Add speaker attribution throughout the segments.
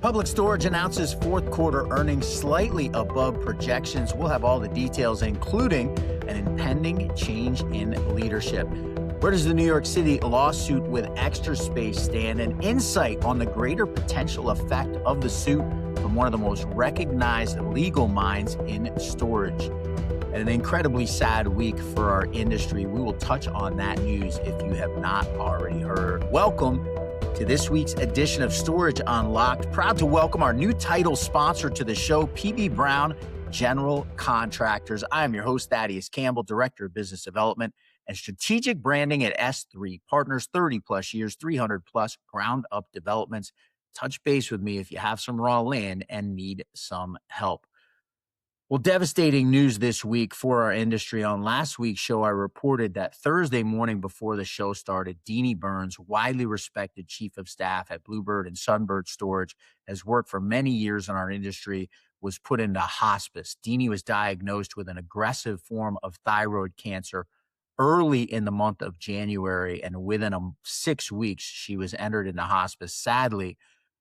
Speaker 1: Public Storage announces fourth quarter earnings slightly above projections. We'll have all the details, including an impending change in leadership. Where does the New York City lawsuit with Extra Space stand? An insight on the greater potential effect of the suit from one of the most recognized legal minds in storage. And an incredibly sad week for our industry. We will touch on that news if you have not already heard. Welcome to this week's edition of Storage Unlocked. Proud to welcome our new title sponsor to the show, PB Brown General Contractors. I am your host, Thaddeus Campbell, Director of Business Development and Strategic Branding at S3 Partners, 30 plus years, 300 plus ground up developments. Touch base with me if you have some raw land and need some help. Well, devastating news this week for our industry. On last week's show, I reported that Thursday morning before the show started, Deanie Burns, widely respected chief of staff at Bluebird and Sunbird Storage, has worked for many years in our industry, was put into hospice. Deanie was diagnosed with an aggressive form of thyroid cancer early in the month of January, and within 6 weeks, she was entered into hospice. Sadly,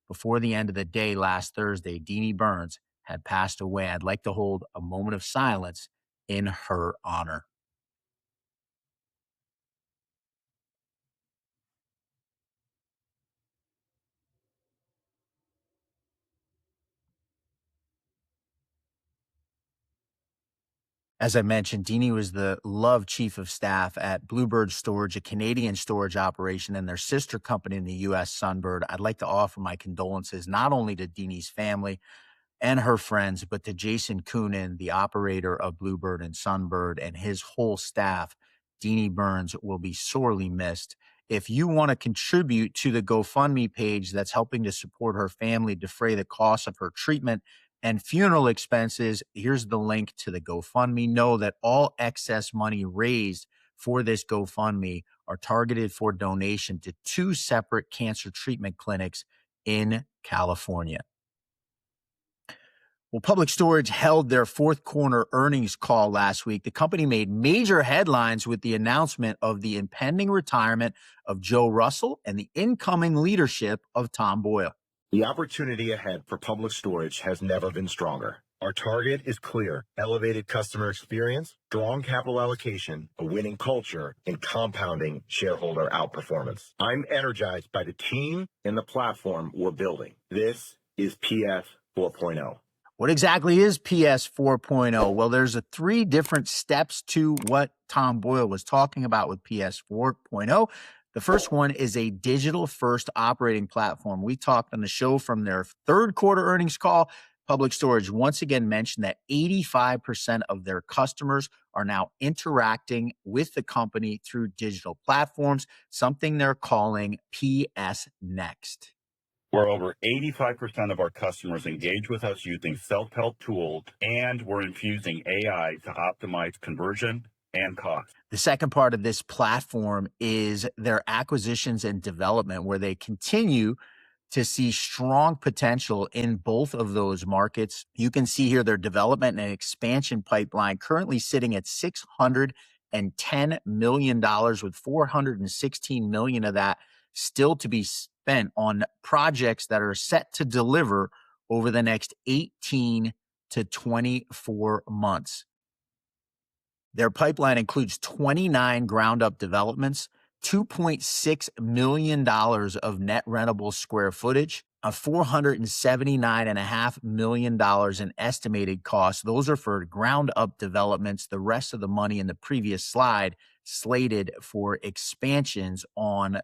Speaker 1: before the end of the day last Thursday, Deanie Burns had passed away. I'd like to hold a moment of silence in her honor. As I mentioned, Deanie was the love chief of staff at Bluebird Storage, a Canadian storage operation, and their sister company in the U.S., Sunbird. I'd like to offer my condolences not only to Deanie's family and her friends, but to Jason Coonan, the operator of Bluebird and Sunbird, and his whole staff. Deanie Burns will be sorely missed. If you want to contribute to the GoFundMe page that's helping to support her family, defray the cost of her treatment and funeral expenses, here's the link to the GoFundMe. Know that all excess money raised for this GoFundMe are targeted for donation to 2 separate cancer treatment clinics in California. Well, Public Storage held their fourth quarter earnings call last week. The company made major headlines with the announcement of the impending retirement of Joe Russell and the incoming leadership of Tom Boyle.
Speaker 2: The opportunity ahead for Public Storage has never been stronger. Our target is clear: elevated customer experience, strong capital allocation, a winning culture, and compounding shareholder outperformance. I'm energized by the team and the platform we're building. This is PS 4.0.
Speaker 1: What exactly is PS 4.0? Well, there's 3 different steps to what Tom Boyle was talking about with PS 4.0. The first one is a digital-first operating platform. We talked on the show from their third quarter earnings call. Public Storage once again mentioned that 85% of their customers are now interacting with the company through digital platforms, something they're calling PS Next.
Speaker 3: Where over 85% of our customers engage with us using self-help tools, and we're infusing AI to optimize conversion and cost.
Speaker 1: The second part of this platform is their acquisitions and development, where they continue to see strong potential in both of those markets. You can see here their development and expansion pipeline currently sitting at $610 million, with $416 million of that still to be spent on projects that are set to deliver over the next 18 to 24 months. Their pipeline includes 29 ground-up developments, $2.6 million of net rentable square footage, a $479.5 million in estimated costs. Those are for ground-up developments. The rest of the money in the previous slide slated for expansions on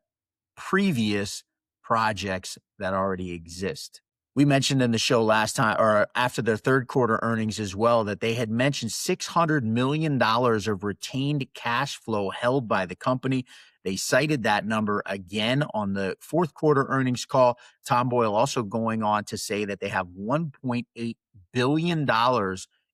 Speaker 1: previous projects that already exist. We mentioned in the show last time, or after their third quarter earnings as well, that they had mentioned $600 million of retained cash flow held by the company. They cited that number again on the fourth quarter earnings call. Tom Boyle also going on to say that they have $1.8 billion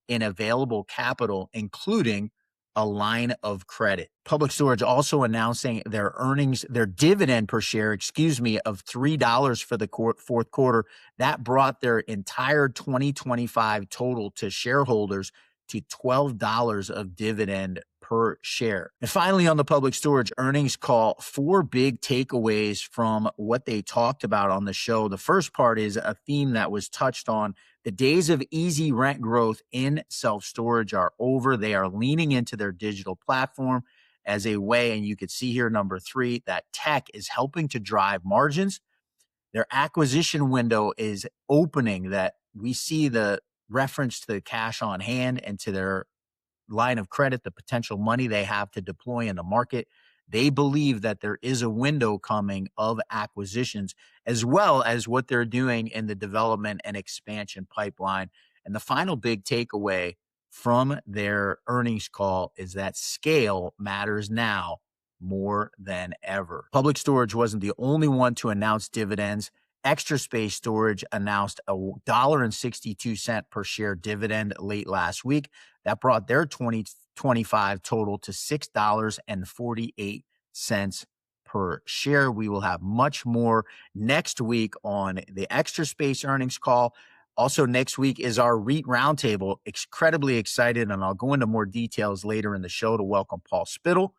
Speaker 1: in available capital, including a line of credit. Public Storage also announcing their earnings, their dividend per share, of $3 for the fourth quarter. That brought their entire 2025 total to shareholders to $12 of dividend per per share. And finally, on the Public Storage earnings call, 4 big takeaways from what they talked about on the show. The first part is a theme that was touched on. The days of easy rent growth in self-storage are over. They are leaning into their digital platform as a way, and you could see here, number 3, that tech is helping to drive margins. Their acquisition window is opening, that we see the reference to the cash on hand and to their line of credit, the potential money they have to deploy in the market. They believe that there is a window coming of acquisitions, as well as what they're doing in the development and expansion pipeline. And the final big takeaway from their earnings call is that scale matters now more than ever. Public Storage wasn't the only one to announce dividends. Extra Space Storage announced a $1.62 per share dividend late last week. That brought their 2025 total to $6.48 per share. We will have much more next week on the Extra Space earnings call. Also, next week is our REIT Roundtable. Incredibly excited, and I'll go into more details later in the show to welcome Paul Spittle,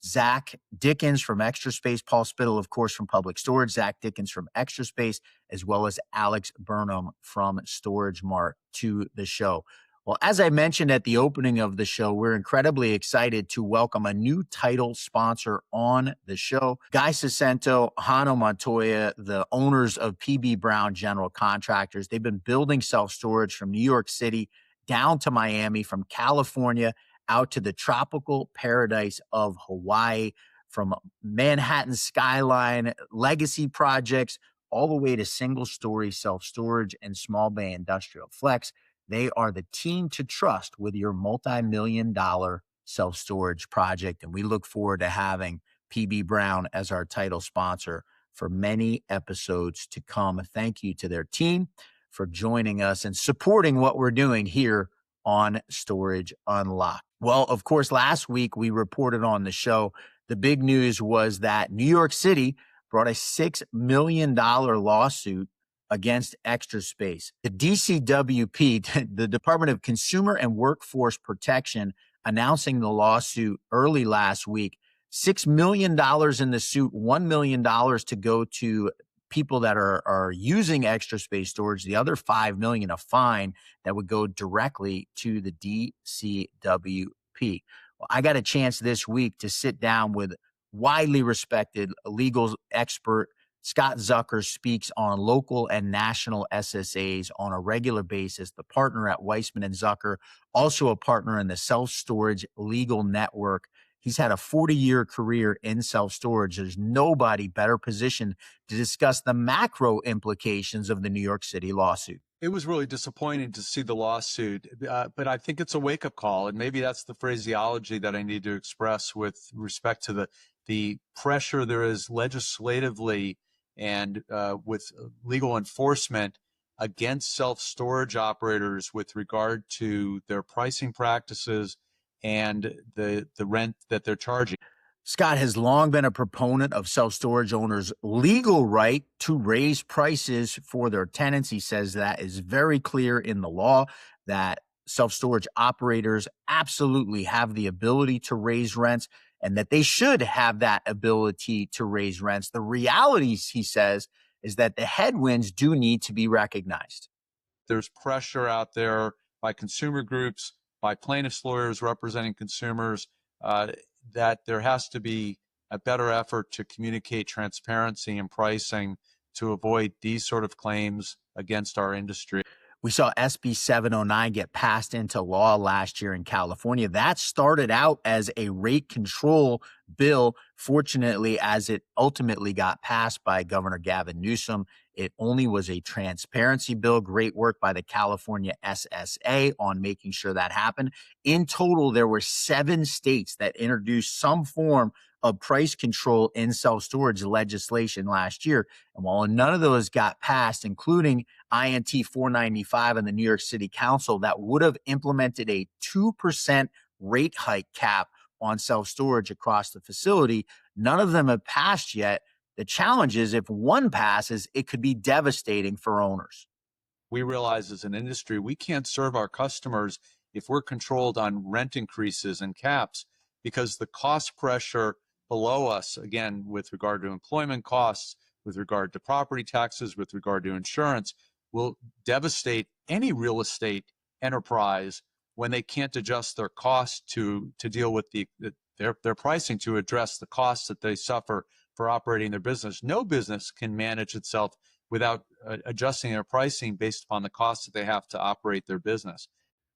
Speaker 1: Zach Dickens from Extra Space, Paul Spittle, of course, from Public Storage, Zach Dickens from Extra Space, as well as Alex Burnham from Storage Mart to the show. Well, as I mentioned at the opening of the show, we're incredibly excited to welcome a new title sponsor on the show. Guy Sacento, Hano Montoya, the owners of PB Brown General Contractors. They've been building self-storage from New York City down to Miami, from California out to the tropical paradise of Hawaii, from Manhattan skyline legacy projects all the way to single-story self-storage and small bay industrial flex. They are the team to trust with your multi-million-dollar self-storage project, and we look forward to having PB Brown as our title sponsor for many episodes to come. Thank you to their team for joining us and supporting what we're doing here on Storage Unlocked. Well, of course, last week we reported on the show, the big news was that New York City brought a $6 million lawsuit against Extra Space. The DCWP, the Department of Consumer and Workforce Protection, announcing the lawsuit early last week. $6 million in the suit, $1 million to go to people that are using Extra Space Storage, the other $5 million a fine that would go directly to the DCWP. Well, I got a chance this week to sit down with widely respected legal expert Scott Zucker. Speaks on local and national SSAs on a regular basis, the partner at Weissman and Zucker, also a partner in the Self-Storage Legal Network. He's had a 40-year career in self-storage. There's nobody better positioned to discuss the macro implications of the New York City lawsuit.
Speaker 4: It was really disappointing to see the lawsuit, but I think it's a wake-up call, and maybe that's the phraseology that I need to express with respect to the pressure there is legislatively and with legal enforcement against self-storage operators with regard to their pricing practices and the rent that they're charging.
Speaker 1: Scott has long been a proponent of self-storage owners' legal right to raise prices for their tenants. He says that is very clear in the law, that self-storage operators absolutely have the ability to raise rents and that they should have that ability to raise rents. The reality, he says, is that the headwinds do need to be recognized.
Speaker 4: There's pressure out there by consumer groups, by plaintiffs' lawyers representing consumers, that there has to be a better effort to communicate transparency in pricing to avoid these sort of claims against our industry.
Speaker 1: We saw SB 709 get passed into law last year in California. That started out as a rate control bill. Fortunately, as it ultimately got passed by Governor Gavin Newsom, it only was a transparency bill. Great work by the California SSA on making sure that happened. In total, there were 7 states that introduced some form of price control in self-storage legislation last year. And while none of those got passed, including INT 495 and the New York City Council, that would have implemented a 2% rate hike cap on self-storage across the facility, none of them have passed yet. The challenge is if one passes, it could be devastating for owners.
Speaker 4: We realize as an industry, we can't serve our customers if we're controlled on rent increases and caps. because the cost pressure below us, again, with regard to employment costs, with regard to property taxes, with regard to insurance, will devastate any real estate enterprise when they can't adjust their costs to deal with their pricing to address the costs that they suffer for operating their business. No business can manage itself without adjusting their pricing based upon the costs that they have to operate their business.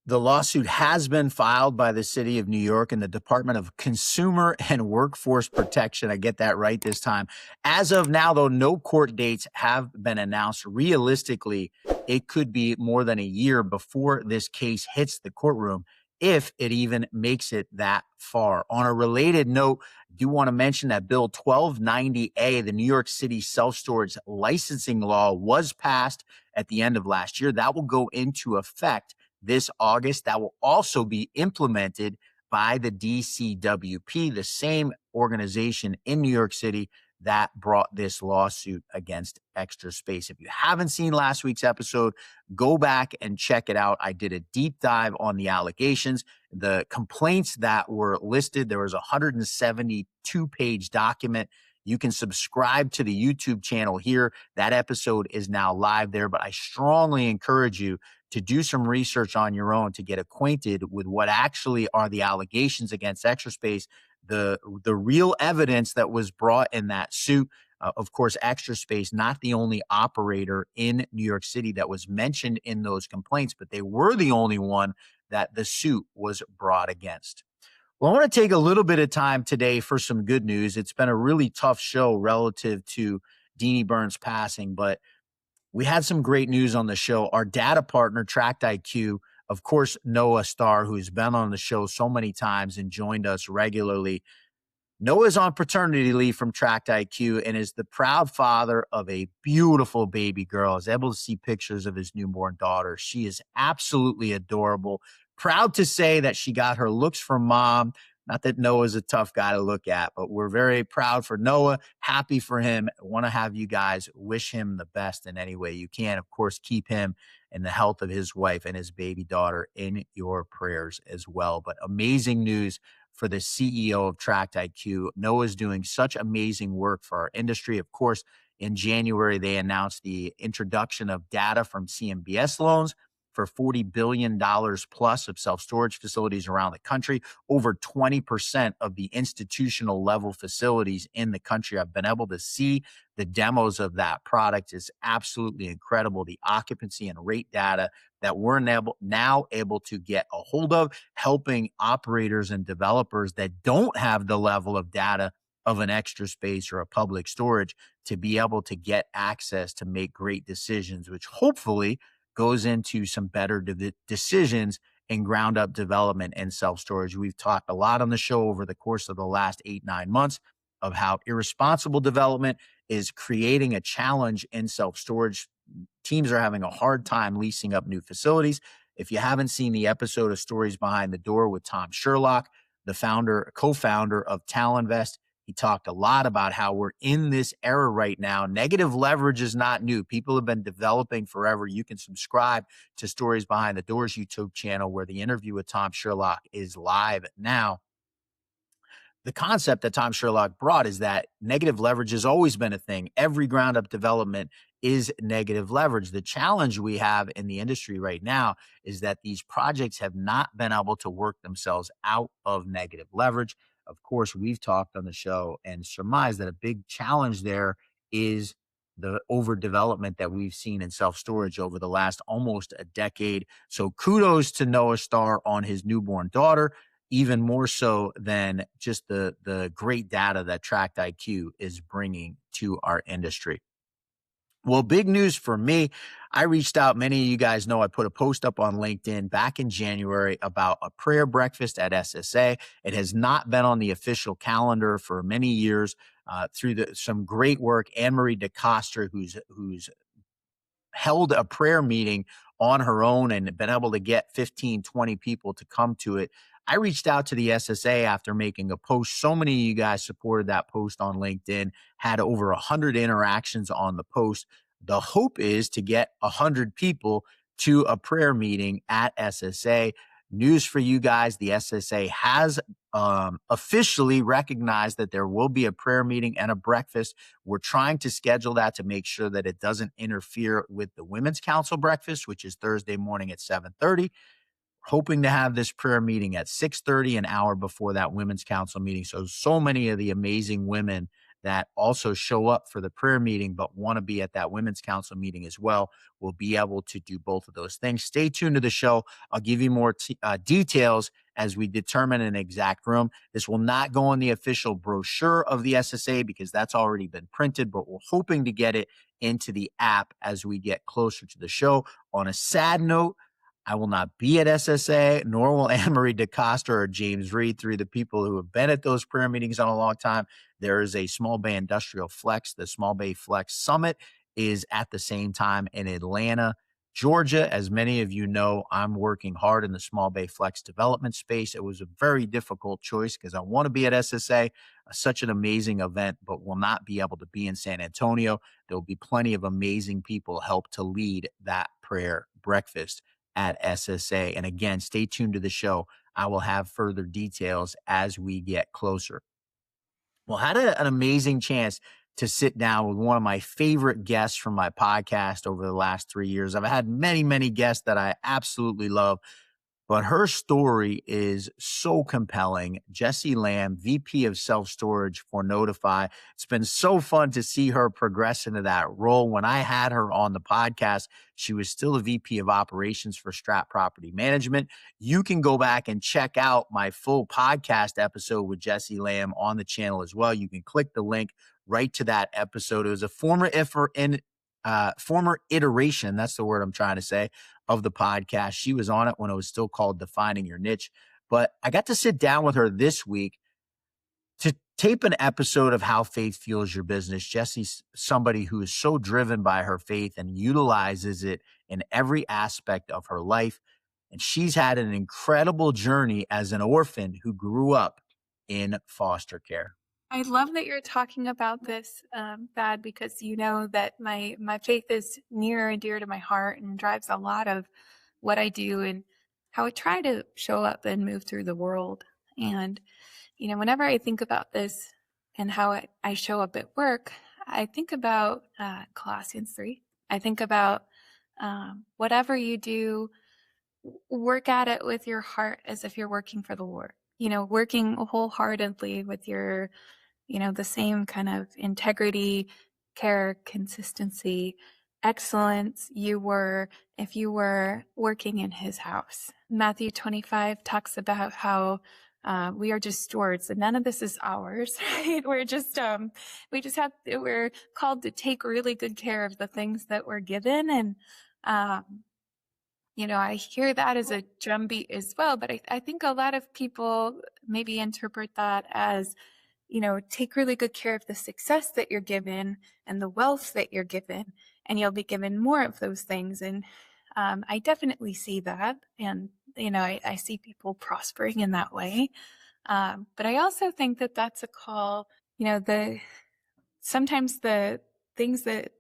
Speaker 1: The lawsuit has been filed by the City of New York and the Department of Consumer and Workforce Protection. I get that right this time. As of now, though, no court dates have been announced. Realistically, it could be more than a year before this case hits the courtroom, if it even makes it that far. On a related note, I do want to mention that Bill 1290A, the New York City self-storage licensing law, was passed at the end of last year. That will go into effect this August. That will also be implemented by the DCWP, the same organization in New York City that brought this lawsuit against Extra Space. If you haven't seen last week's episode, go back and check it out. I did a deep dive on the allegations, the complaints that were listed. There was a 172-page document. You can subscribe to the YouTube channel here. That episode is now live there, but I strongly encourage you to do some research on your own to get acquainted with what actually are the allegations against Extra Space, the real evidence that was brought in that suit. Of course, Extra Space, not the only operator in New York City that was mentioned in those complaints, but they were the only one that the suit was brought against. Well, I want to take a little bit of time today for some good news. It's been a really tough show relative to Deanie Burns passing, but we had some great news on the show. Our data partner, Tract, of course, Noah Starr, who's been on the show so many times and joined us regularly. Noah's on paternity leave from Tract and is the proud father of a beautiful baby girl. I was able to see pictures of his newborn daughter. She is absolutely adorable. Proud to say that she got her looks from mom. Not that Noah's a tough guy to look at, but we're very proud for Noah, happy for him. I want to have you guys wish him the best in any way you can. Of course, keep him and the health of his wife and his baby daughter in your prayers as well. But amazing news for the CEO of Tract. Noah's doing such amazing work for our industry. Of course, in January, they announced the introduction of data from CMBS loans for $40 billion plus of self-storage facilities around the country. Over 20% of the institutional level facilities in the country. I've been able to see the demos of that product. Is absolutely incredible. The occupancy and rate data that we're now able to get a hold of, helping operators and developers that don't have the level of data of an Extra Space or a Public Storage to be able to get access to make great decisions, which hopefully goes into some better decisions in ground up development and self-storage. We've talked a lot on the show over the course of the last 8-9 months of how irresponsible development is creating a challenge in self-storage. Teams are having a hard time leasing up new facilities. If you haven't seen the episode of Stories Behind the Door with Tom Sherlock, the co-founder of Talinvest, he talked a lot about how we're in this era right now. Negative leverage is not new. People have been developing forever. You can subscribe to Stories Behind the Doors YouTube channel, where the interview with Tom Sherlock is live now. The concept that Tom Sherlock brought is that negative leverage has always been a thing. Every ground up development is negative leverage. The challenge we have in the industry right now is that these projects have not been able to work themselves out of negative leverage. Of course, we've talked on the show and surmised that a big challenge there is the overdevelopment that we've seen in self-storage over the last almost a decade. So kudos to Noah Starr on his newborn daughter, even more so than just the great data that Tract is bringing to our industry. Well, big news for me. I reached out. Many of you guys know I put a post up on LinkedIn back in January about a prayer breakfast at SSA. It has not been on the official calendar for many years through some great work. Anne-Marie DeCoster, who's held a prayer meeting on her own and been able to get 15, 20 people to come to it. I reached out to the SSA after making a post. So many of you guys supported that post on LinkedIn, had over 100 interactions on the post. The hope is to get 100 people to a prayer meeting at SSA. News for you guys, the SSA has officially recognized that there will be a prayer meeting and a breakfast. We're trying to schedule that to make sure that it doesn't interfere with the Women's Council breakfast, which is Thursday morning at 7:30. Hoping to have this prayer meeting at 6:30, an hour before that Women's Council meeting. So many of the amazing women that also show up for the prayer meeting but want to be at that Women's Council meeting as well will be able to do both of those things. Stay tuned to the show. I'll give you more details as we determine an exact room. This will not go in the official brochure of the SSA because that's already been printed, but we're hoping to get it into the app as we get closer to the show. On a sad note, I will not be at SSA, nor will Anne-Marie DeCosta or James Reed, three of the people who have been at those prayer meetings on a long time. There is a Small Bay Industrial Flex. The Small Bay Flex Summit is at the same time in Atlanta, Georgia. As many of you know, I'm working hard in the Small Bay Flex development space. It was a very difficult choice because I want to be at SSA, such an amazing event, but will not be able to be in San Antonio. There will be plenty of amazing people help to lead that prayer breakfast at SSA. And again, stay tuned to the show. I will have further details as we get closer. Well, I had an amazing chance to sit down with one of my favorite guests from my podcast over the last 3 years. I've had many, many guests that I absolutely love, but her story is so compelling. Jessie Lamb, VP of Self-Storage for Notify. It's been so fun to see her progress into that role. When I had her on the podcast, she was still a VP of Operations for Strat Property Management. You can go back and check out my full podcast episode with Jessie Lamb on the channel as well. You can click the link right to that episode. It was a former iteration, that's the word I'm trying to say, of the podcast. She was on it when it was still called Defining Your Niche. But I got to sit down with her this week to tape an episode of How Faith Fuels Your Business. Jessie's somebody who is so driven by her faith and utilizes it in every aspect of her life. And she's had an incredible journey as an orphan who grew up in foster care.
Speaker 5: I love that you're talking about this, Thad, because you know that my faith is near and dear to my heart and drives a lot of what I do and how I try to show up and move through the world. And, you know, whenever I think about this and how I show up at work, I think about Colossians 3. I think about whatever you do, work at it with your heart as if you're working for the Lord. You know, working wholeheartedly with your, you know, the same kind of integrity, care, consistency, excellence you were if you were working in his house. Matthew 25 talks about how we are just stewards and none of this is ours, right? We're called to take really good care of the things that we're given. And, you know, I hear that as a drumbeat as well, but I think a lot of people maybe interpret that as, you know, take really good care of the success that you're given and the wealth that you're given, and you'll be given more of those things. And I definitely see that. And, you know, I see people prospering in that way. But I also think that that's a call, you know, sometimes the things that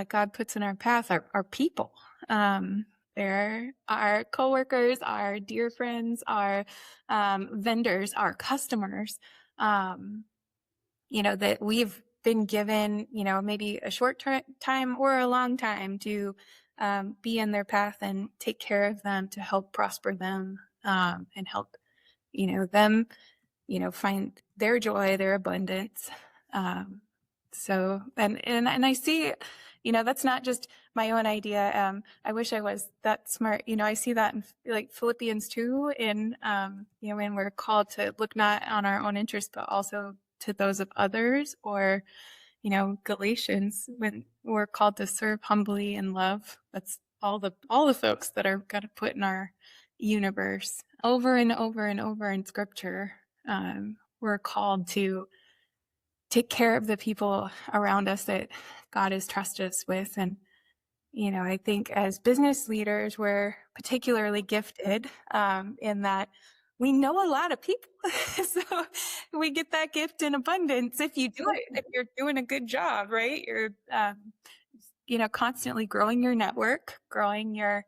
Speaker 5: God puts in our path are people. They're our coworkers, our dear friends, our vendors, our customers. You know, that we've been given, you know, maybe a short time or a long time to be in their path and take care of them, to help prosper them and help, you know, them, you know, find their joy, their abundance. So, and I see, you know, that's not just my own idea. I wish I was that smart. You know, I see that in like Philippians 2 in, you know, when we're called to look not on our own interests, but also to those of others, or, you know, Galatians, when we're called to serve humbly and love. That's all the folks that are got to put in our universe over and over and over in scripture. We're called to take care of the people around us that God has trusted us with. And, you know, I think as business leaders, we're particularly gifted in that we know a lot of people. So we get that gift in abundance if you do it, if you're doing a good job, right? You're, you know, constantly growing your network, growing your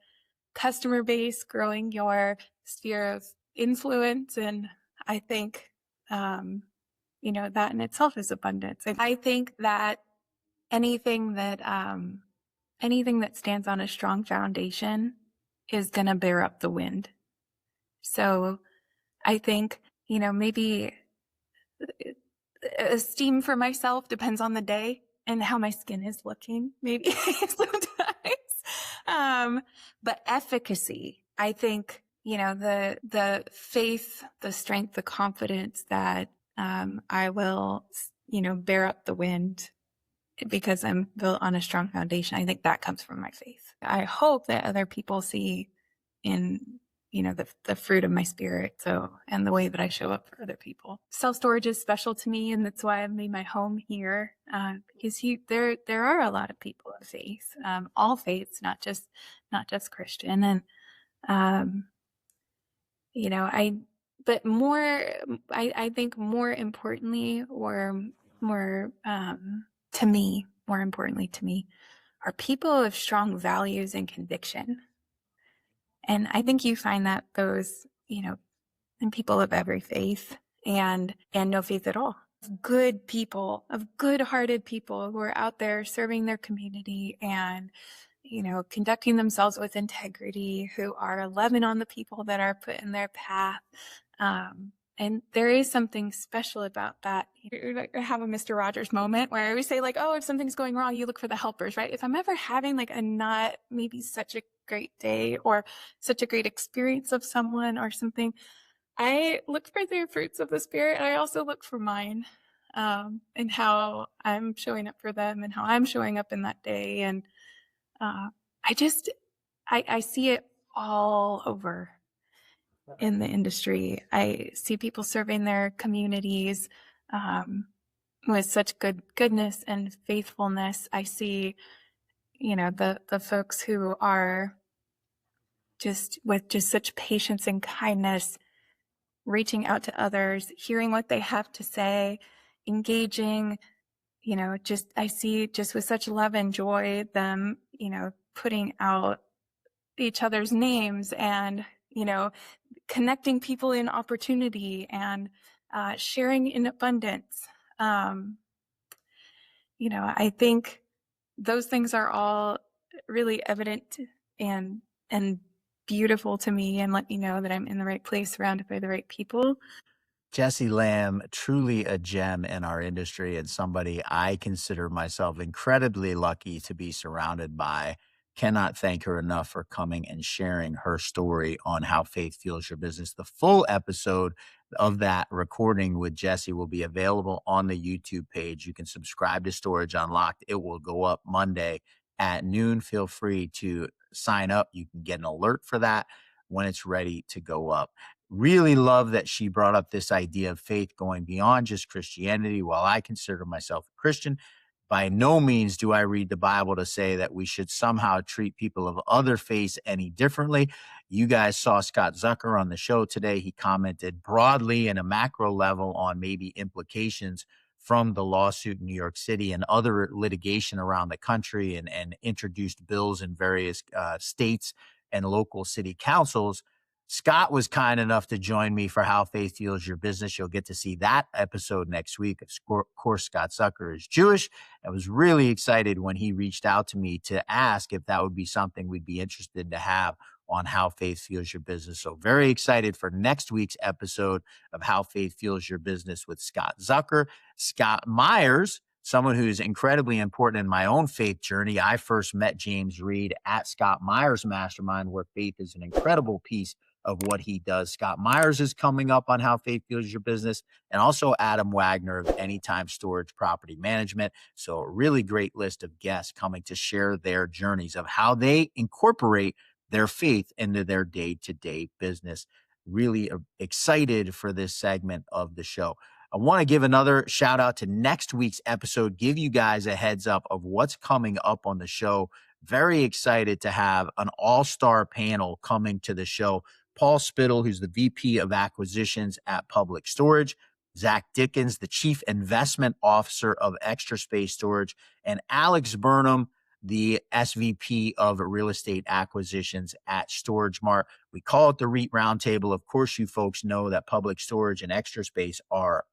Speaker 5: customer base, growing your sphere of influence. And I think, that in itself is abundance. And I think that anything that stands on a strong foundation is going to bear up the wind. So I think, maybe esteem for myself depends on the day and how my skin is looking, maybe sometimes. But efficacy, I think, the faith, the strength, the confidence that I will, bear up the wind because I'm built on a strong foundation. I think that comes from my faith. I hope that other people see in, the fruit of my spirit. And the way that I show up for other people. Self-storage is special to me, and that's why I made my home here. Because there are a lot of people of faith, all faiths, not just Christian. And, I think more importantly to me, are people of strong values and conviction. And I think you find that those, in people of every faith and no faith at all. Good people, of good-hearted people who are out there serving their community and, conducting themselves with integrity, who are loving on the people that are put in their path. And there is something special about that. You have a Mr. Rogers moment where I always say, like, oh, if something's going wrong, you look for the helpers, right? If I'm ever having like a not maybe such a great day or such a great experience of someone or something, I look for the fruits of the Spirit. I also look for mine, and how I'm showing up for them and how I'm showing up in that day. And I see it all over in the industry. I see people serving their communities with such goodness and faithfulness. I see, the folks who are just such patience and kindness, reaching out to others, hearing what they have to say, engaging, I see just with such love and joy them, putting out each other's names and, connecting people in opportunity and sharing in abundance. I think those things are all really evident and beautiful to me and let me know that I'm in the right place, surrounded by the right people.
Speaker 1: Jessie Lamb, truly a gem in our industry and somebody I consider myself incredibly lucky to be surrounded by. Cannot thank her enough for coming and sharing her story on how faith fuels your business. The full episode of that recording with Jessie will be available on the YouTube page. You can subscribe to Storage Unlocked. It will go up Monday at noon. Feel free to sign up. You can get an alert for that when it's ready to go up. Really love that she brought up this idea of faith going beyond just Christianity. While I consider myself a Christian, by no means do I read the Bible to say that we should somehow treat people of other faiths any differently. You guys saw Scott Zucker on the show today. He commented broadly and a macro level on maybe implications from the lawsuit in New York City and other litigation around the country, and introduced bills in various states and local city councils. Scott was kind enough to join me for How Faith Fuels Your Business. You'll get to see that episode next week. Of course, Scott Zucker is Jewish. I was really excited when he reached out to me to ask if that would be something we'd be interested to have on How Faith Fuels Your Business. So very excited for next week's episode of How Faith Fuels Your Business with Scott Zucker. Scott Myers, someone who's incredibly important in my own faith journey. I first met James Reed at Scott Myers Mastermind, where faith is an incredible piece of what he does. Scott Myers is coming up on How Faith Fuels Your Business, and also Adam Wagner of Anytime Storage Property Management. So a really great list of guests coming to share their journeys of how they incorporate their faith into their day-to-day business. Really excited for this segment of the show. I want to give another shout out to next week's episode, give you guys a heads up of what's coming up on the show. Very excited to have an all-star panel coming to the show. Paul Spittle, who's the VP of Acquisitions at Public Storage, Zach Dickens, the Chief Investment Officer of Extra Space Storage, and Alex Burnham, the SVP of real estate acquisitions at Storage Mart. We call it the REIT Roundtable. Of course, you folks know that Public Storage and Extra Space are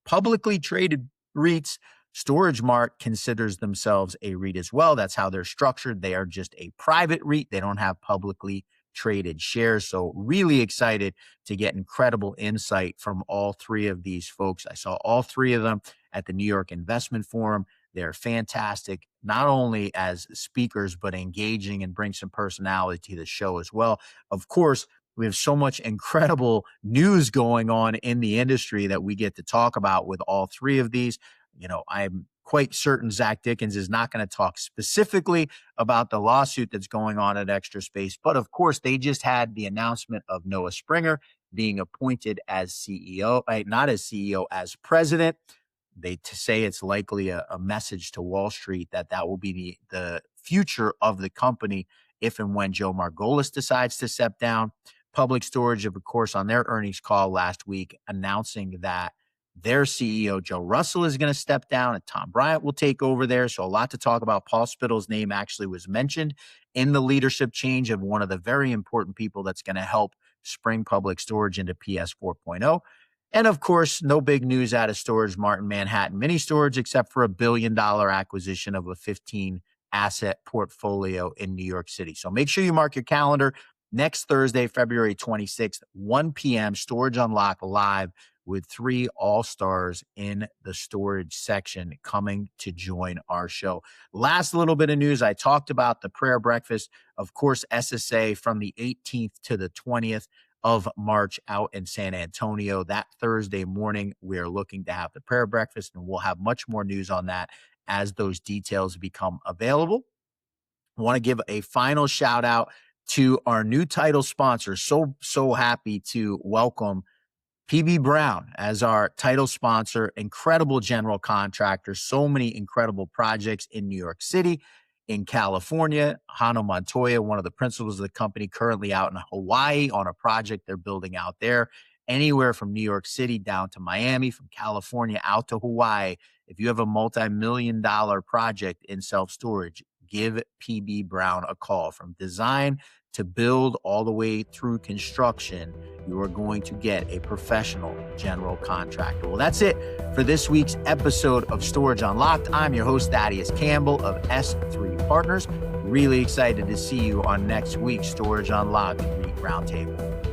Speaker 1: publicly traded REITs. Storage Mart considers themselves a REIT as well. That's how they're structured. They are just a private REIT. They don't have publicly traded shares. So really excited to get incredible insight from all three of these folks. I saw all three of them at the New York Investment Forum. They're fantastic, not only as speakers, but engaging and bring some personality to the show as well. Of course, we have so much incredible news going on in the industry that we get to talk about with all three of these. You know, I'm quite certain Zach Dickens is not going to talk specifically about the lawsuit that's going on at Extra Space. But of course, they just had the announcement of Noah Springer being appointed as CEO, not as CEO, as president. They say it's likely a message to Wall Street that will be the future of the company if and when Joe Margolis decides to step down. Public Storage, of course, on their earnings call last week, announcing that their CEO, Joe Russell, is going to step down and Tom Bryant will take over there. So a lot to talk about. Paul Spittle's name actually was mentioned in the leadership change of one of the very important people that's going to help spring Public Storage into PS 4.0. And of course, no big news out of Storage Mart and Manhattan Mini Storage, except for $1 billion acquisition of a 15 asset portfolio in New York City. So make sure you mark your calendar. Next Thursday, February 26th, 1 p.m., Storage Unlocked live with 3 all-stars in the storage section coming to join our show. Last little bit of news. I talked about the prayer breakfast. Of course, SSA from the 18th to the 20th of March out in San Antonio. That Thursday morning, we are looking to have the prayer breakfast, and we'll have much more news on that as those details become available. I want to give a final shout out to our new title sponsor. So happy to welcome PB Brown as our title sponsor. Incredible general contractor. So many incredible projects in New York City, in California. Hano Montoya, one of the principals of the company, currently out in Hawaii on a project they're building out there. Anywhere from New York City down to Miami, from California out to Hawaii. If you have a multi-million-dollar project in self-storage, give PB Brown a call. From design to build all the way through construction, you are going to get a professional general contractor. Well, that's it for this week's episode of Storage Unlocked. I'm your host, Thaddeus Campbell of S3 Partners. Really excited to see you on next week's Storage Unlocked REIT Roundtable.